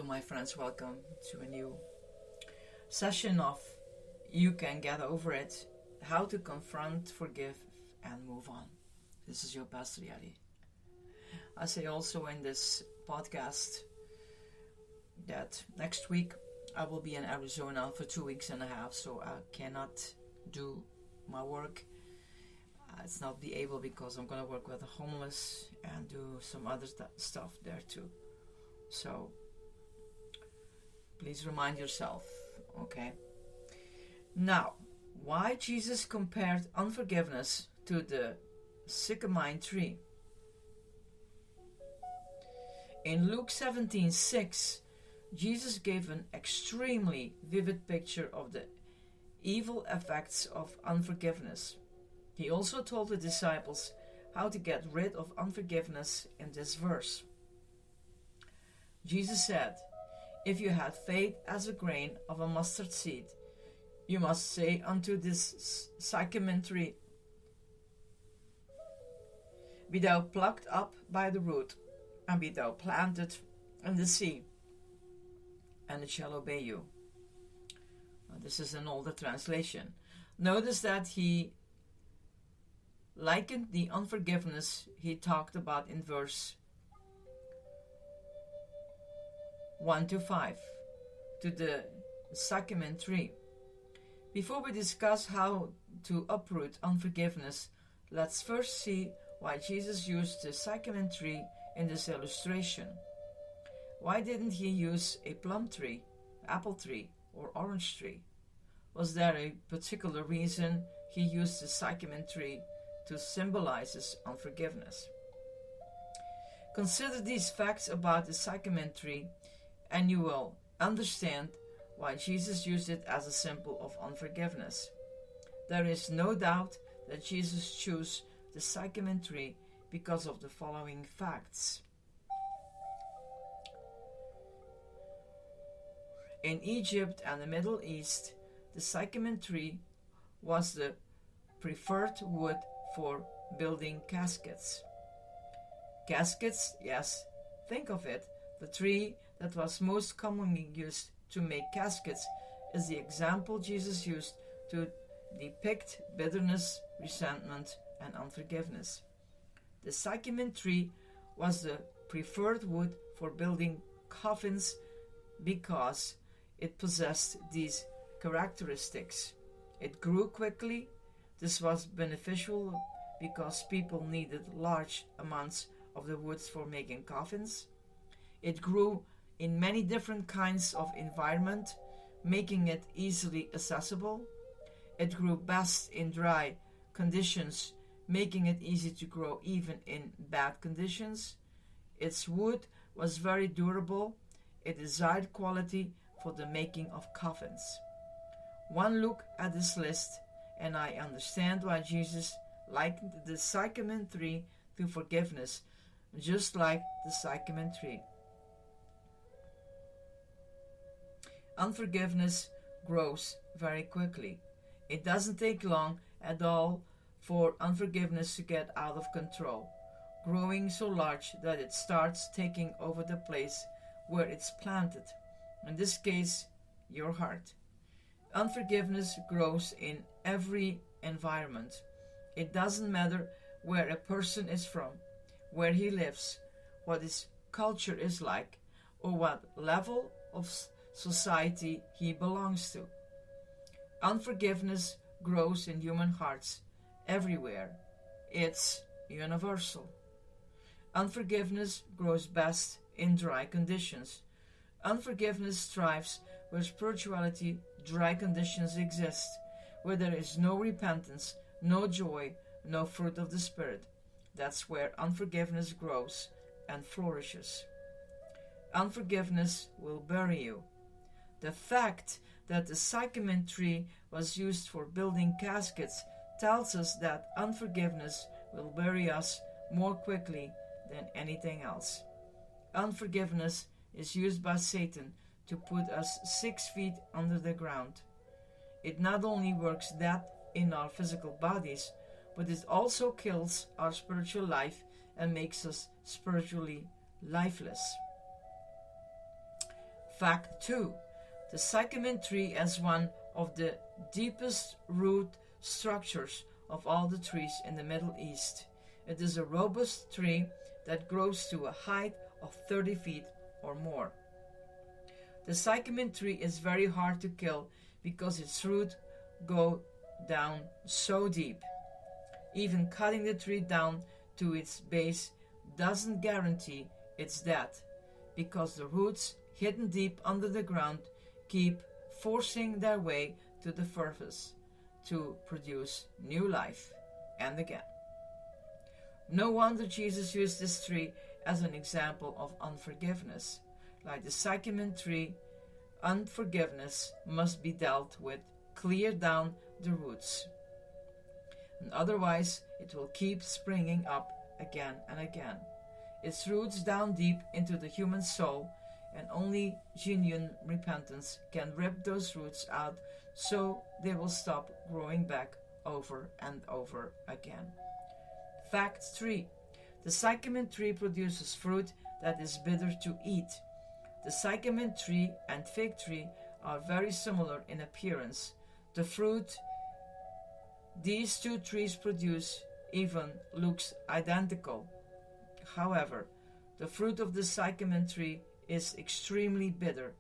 Hello my friends, welcome to a new session of You Can Get Over It, How to Confront, Forgive and Move On. This is your Pastor Yari. I say also in this podcast that next week I will be in Arizona for 2.5 weeks, so I cannot do my work. It's not be able because I'm going to work with the homeless and do some other stuff there too. So please remind yourself, okay? Now, why Jesus compared unforgiveness to the Sycamine tree? In Luke 17:6, Jesus gave an extremely vivid picture of the evil effects of unforgiveness. He also told the disciples how to get rid of unforgiveness in this verse. Jesus said, "If you had faith as a grain of a mustard seed, you must say unto this Sycamine tree, be thou plucked up by the root, and be thou planted in the sea, and it shall obey you." Now, this is an older translation. Notice that he likened the unforgiveness he talked about in verse 1-5 to the Sycamine tree. Before we discuss how to uproot unforgiveness, let's first see why Jesus used the Sycamine tree in this illustration. Why didn't he use a plum tree, apple tree, or orange tree? Was there a particular reason he used the Sycamine tree to symbolize his unforgiveness? Consider these facts about the Sycamine tree, and you will understand why Jesus used it as a symbol of unforgiveness. There is no doubt that Jesus chose the Sycamine tree because of the following facts. In Egypt and the Middle East, the Sycamine tree was the preferred wood for building caskets. Caskets, yes, think of it. The tree that was most commonly used to make caskets is the example Jesus used to depict bitterness, resentment, and unforgiveness. The Sycamine tree was the preferred wood for building coffins because it possessed these characteristics. It grew quickly. This was beneficial because people needed large amounts of the woods for making coffins. It grew in many different kinds of environment, making it easily accessible. It grew best in dry conditions, making it easy to grow even in bad conditions. Its wood was very durable, a desired quality for the making of coffins. One look at this list, and I understand why Jesus likened the Sycamine tree to forgiveness, just like the Sycamine tree. Unforgiveness grows very quickly. It doesn't take long at all for unforgiveness to get out of control, growing so large that it starts taking over the place where it's planted. In this case, your heart. Unforgiveness grows in every environment. It doesn't matter where a person is from, where he lives, what his culture is like, or what level of society he belongs to. Unforgiveness grows in human hearts everywhere. It's universal. Unforgiveness grows best in dry conditions. Unforgiveness thrives where spirituality, dry conditions exist, where there is no repentance, no joy, no fruit of the Spirit. That's where unforgiveness grows and flourishes. Unforgiveness will bury you. The fact that the Sycamine tree was used for building caskets tells us that unforgiveness will bury us more quickly than anything else. Unforgiveness is used by Satan to put us 6 feet under the ground. It not only works that in our physical bodies, but it also kills our spiritual life and makes us spiritually lifeless. Fact 2. The sycamine tree has one of the deepest root structures of all the trees in the Middle East. It is a robust tree that grows to a height of 30 feet or more. The sycamine tree is very hard to kill because its roots go down so deep. Even cutting the tree down to its base doesn't guarantee its death, because the roots, hidden deep under the ground, keep forcing their way to the surface to produce new life and again. No wonder Jesus used this tree as an example of unforgiveness. Like the sycamine tree, unforgiveness must be dealt with, clear down the roots. And otherwise, it will keep springing up again and again. Its roots down deep into the human soul, and only genuine repentance can rip those roots out so they will stop growing back over and over again. Fact 3. The sycamine tree produces fruit that is bitter to eat. The sycamine tree and fig tree are very similar in appearance. The fruit these two trees produce even looks identical. However, the fruit of the sycamine tree is extremely bitter.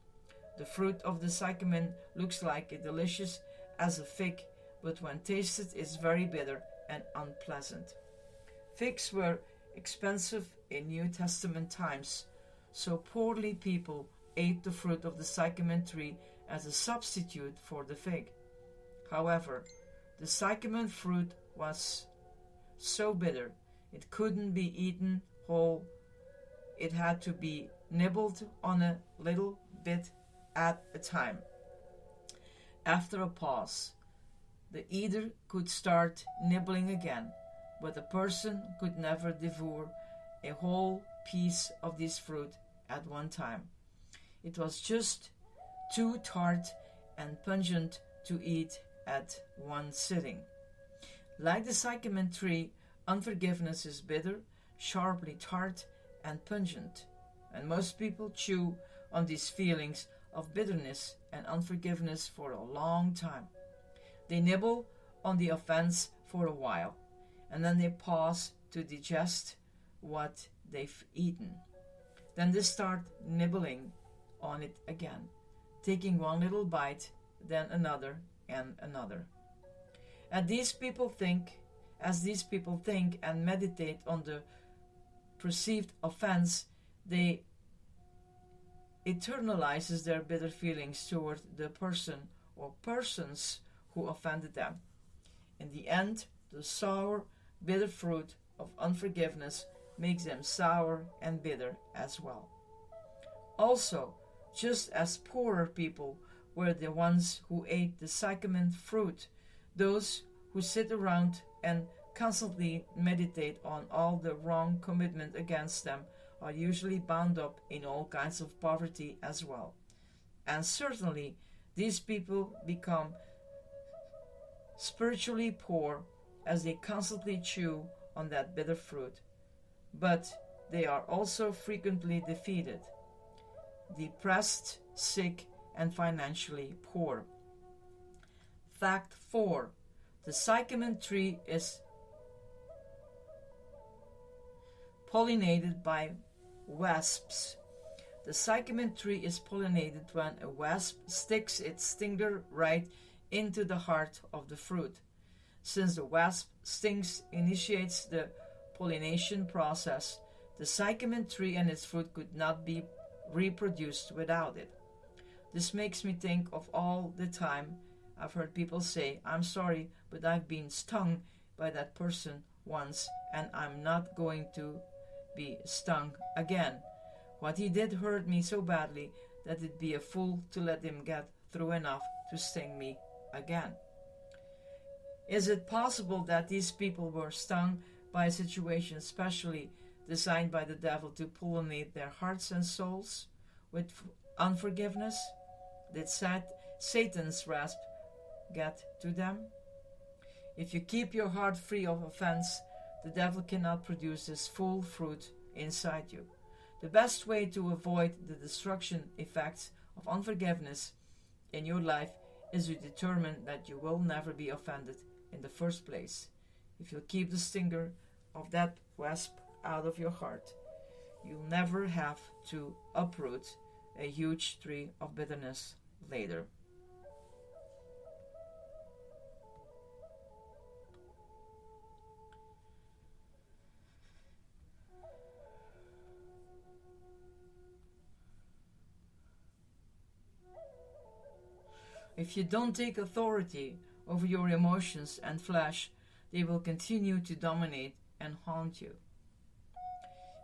The fruit of the sycamine looks like as delicious as a fig, but when tasted is very bitter and unpleasant. Figs were expensive in New Testament times, so poorly people ate the fruit of the sycamine tree as a substitute for the fig. However, the sycamine fruit was so bitter it couldn't be eaten whole. It had to be nibbled on a little bit at a time. After a pause, the eater could start nibbling again, but a person could never devour a whole piece of this fruit at one time. It was just too tart and pungent to eat at one sitting. Like the sycamine tree, unforgiveness is bitter, sharply tart, and pungent, and most people chew on these feelings of bitterness and unforgiveness for a long time. They nibble on the offense for a while, and then they pause to digest what they've eaten. Then they start nibbling on it again, taking one little bite, then another and another. As these people think and meditate on the perceived offense, they internalizes their bitter feelings toward the person or persons who offended them. In the end, the sour, bitter fruit of unforgiveness makes them sour and bitter as well. Also, just as poorer people were the ones who ate the sycamine fruit, those who sit around and constantly meditate on all the wrong commitment against them are usually bound up in all kinds of poverty as well. And certainly, these people become spiritually poor as they constantly chew on that bitter fruit. But they are also frequently defeated, depressed, sick, and financially poor. Fact 4. The sycamine tree is pollinated by wasps. The sycamine tree is pollinated when a wasp sticks its stinger right into the heart of the fruit. Since the wasp stings initiates the pollination process, the sycamine tree and its fruit could not be reproduced without it. This makes me think of all the time I've heard people say, "I'm sorry, but I've been stung by that person once, and I'm not going to be stung again. What he did hurt me so badly that it'd be a fool to let him get through enough to sting me again." Is it possible that these people were stung by a situation specially designed by the devil to pollinate their hearts and souls with unforgiveness? Did Satan's rasp get to them? If you keep your heart free of offense, the devil cannot produce this full fruit inside you. The best way to avoid the destruction effects of unforgiveness in your life is you determine that you will never be offended in the first place. If you'll keep the stinger of that wasp out of your heart, you'll never have to uproot a huge tree of bitterness later. If you don't take authority over your emotions and flesh, they will continue to dominate and haunt you.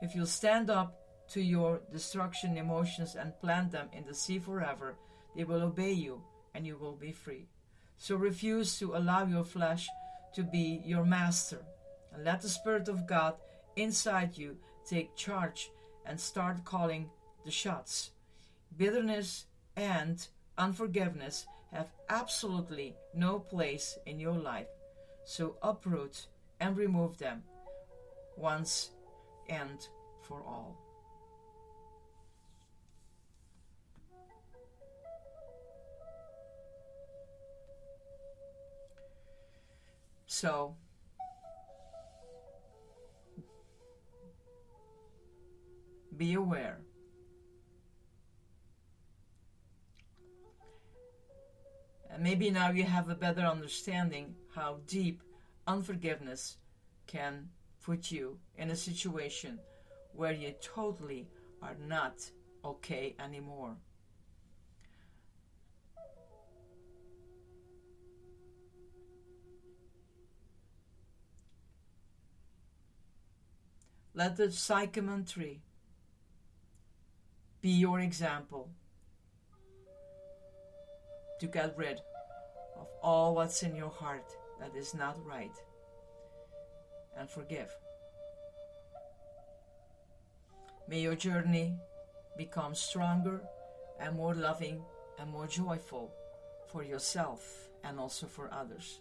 If you'll stand up to your destruction emotions and plant them in the sea forever, they will obey you and you will be free. So refuse to allow your flesh to be your master, and let the Spirit of God inside you take charge and start calling the shots. Bitterness and unforgiveness have absolutely no place in your life, so uproot and remove them once and for all. So, be aware. And maybe now you have a better understanding how deep unforgiveness can put you in a situation where you totally are not okay anymore. Let the Sycamine tree be your example to get rid of all what's in your heart that is not right, and forgive. May your journey become stronger and more loving and more joyful for yourself and also for others.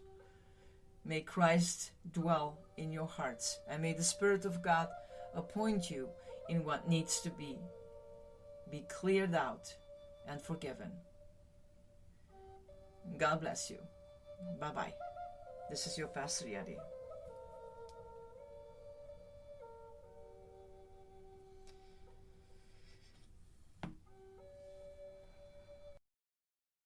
May Christ dwell in your hearts, and may the Spirit of God appoint you in what needs to be cleared out and forgiven. God bless you. Bye-bye. This is your Pastor Yadi.